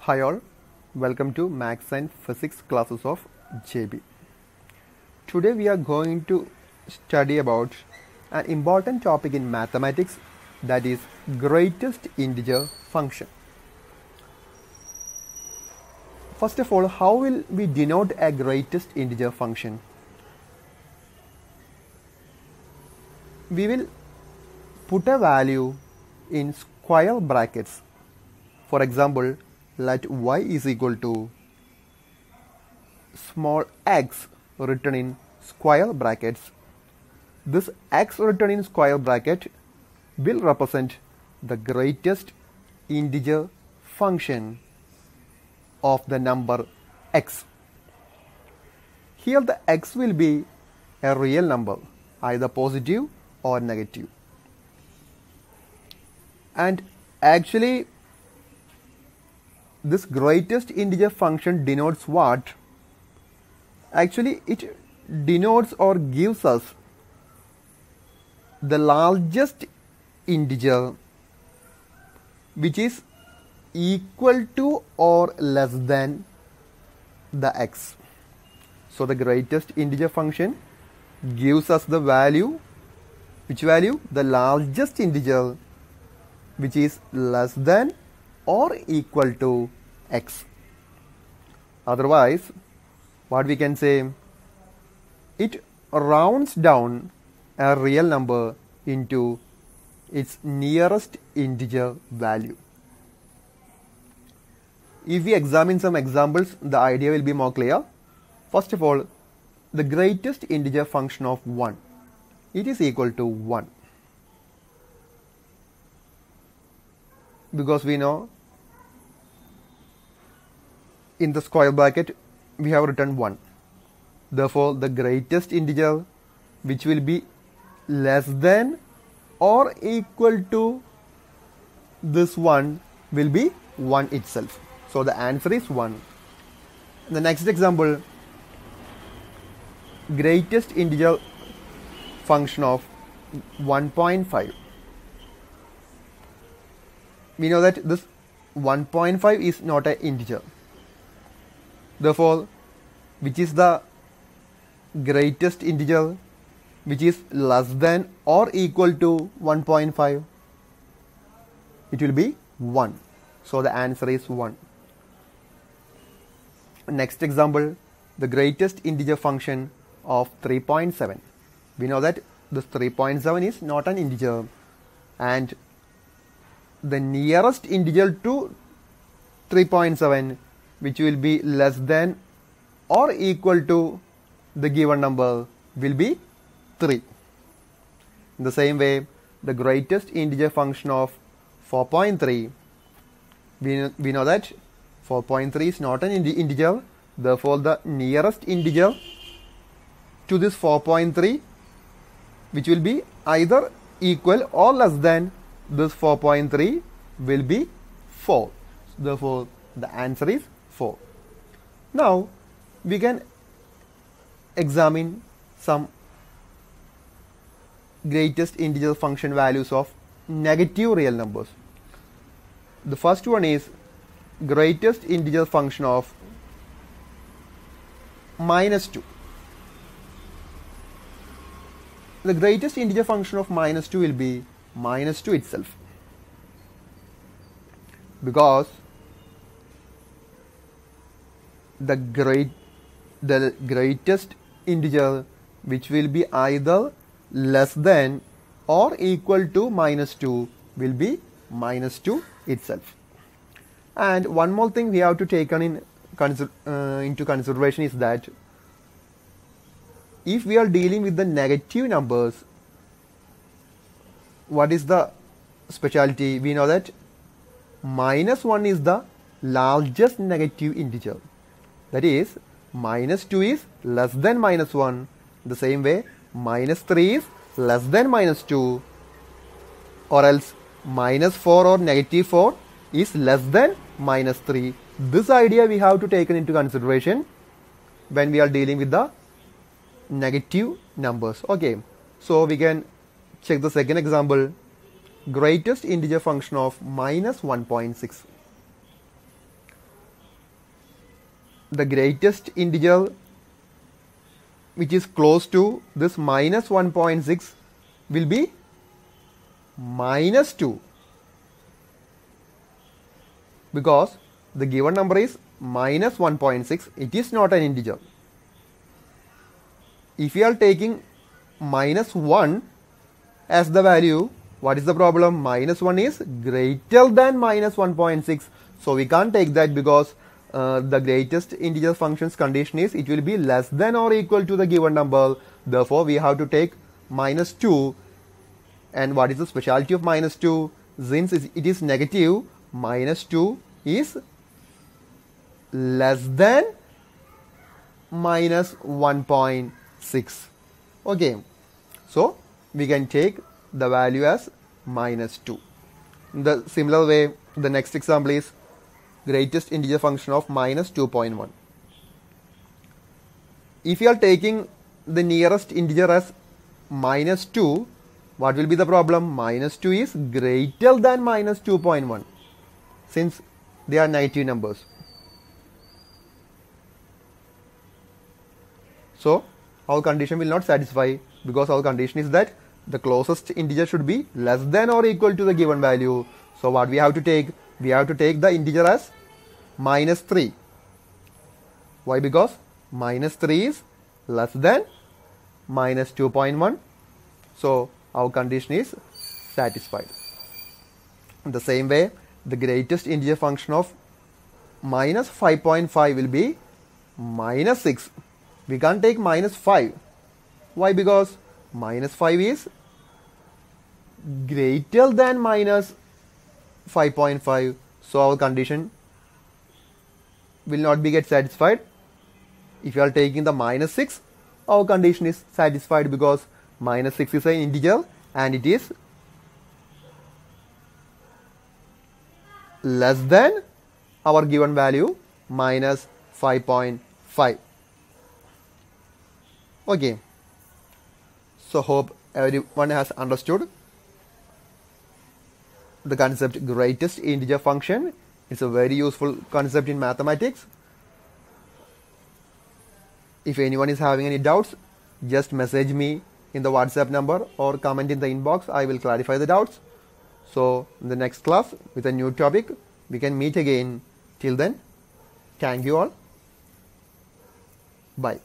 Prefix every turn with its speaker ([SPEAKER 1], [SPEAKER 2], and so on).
[SPEAKER 1] Hi all, welcome to Maths and Physics classes of JB. Today we are going to study about an important topic in mathematics, that is greatest integer function. First of all, how will we denote a greatest integer function? We will put a value in square brackets. For example, let y is equal to small x written in square brackets. This x written in square bracket will represent the greatest integer function of the number x. Here the x will be a real number, either positive or negative. And actually this greatest integer function denotes what? Actually it denotes or gives us the largest integer which is equal to or less than the x. So the greatest integer function gives us the value. Which value? The largest integer which is less than or equal to x. Otherwise, what we can say, it rounds down a real number into its nearest integer value. If we examine some examples, the idea will be more clear. First of all, the greatest integer function of 1, it is equal to 1. Because we know in the square bracket we have written 1. Therefore, the greatest integer which will be less than or equal to this 1 will be 1 itself. So the answer is 1. The next example, greatest integer function of 1.5. We know that this 1.5 is not an integer. Therefore, which is the greatest integer which is less than or equal to 1.5? It will be 1. So the answer is 1. Next example, the greatest integer function of 3.7. We know that this 3.7 is not an integer, and the nearest integer to 3.7 which will be less than or equal to the given number will be 3. In the same way, the greatest integer function of 4.3, we know that 4.3 is not an integer. Therefore, the nearest integer to this 4.3 which will be either equal or less than this 4.3 will be 4. Therefore, the answer is 4. Now, we can examine some greatest integer function values of negative real numbers. The first one is greatest integer function of -2. The greatest integer function of -2 will be -2 itself, because the greatest integer which will be either less than or equal to -2 will be -2 itself. And one more thing we have to take into consideration is that if we are dealing with the negative numbers, what is the specialty? We know that -1 is the largest negative integer. That is, -2 is less than -1. The same way, -3 is less than -2, or else -4 or -4 is less than -3. This idea we have to take into consideration when we are dealing with the negative numbers. Okay, so we can check the second example. greatest integer function of minus 1.6. the greatest integer which is close to this minus 1.6 will be minus 2, because the given number is minus 1.6. It is not an integer. If you are taking minus 1 as the value, what is the problem? Minus 1 is greater than minus 1.6. So we can't take that, because the greatest integer function's condition is it will be less than or equal to the given number. Therefore, we have to take minus 2. And what is the speciality of minus 2? Since it is negative, minus 2 is less than minus 1.6. Okay. So we can take the value as minus 2. In the similar way, the next example is greatest integer function of minus 2.1. If you are taking the nearest integer as minus 2, what will be the problem? Minus 2 is greater than minus 2.1, since they are negative numbers. So our condition will not satisfy, because our condition is that the closest integer should be less than or equal to the given value. So what we have to take? We have to take the integer as minus 3. Why? Because minus 3 is less than minus 2.1. So our condition is satisfied. In the same way, the greatest integer function of minus 5.5 will be minus 6. We can't take minus 5. Why? Because minus 5 is greater than minus 5.5. So our condition will not be get satisfied. If you are taking the minus 6, our condition is satisfied, because minus 6 is an integer and it is less than our given value minus 5.5. Okay. So hope everyone has understood the concept greatest integer function. It's a very useful concept in mathematics. If anyone is having any doubts, just message me in the WhatsApp number or comment in the inbox. I will clarify the doubts. So in the next class with a new topic, we can meet again. Till then, thank you all. Bye.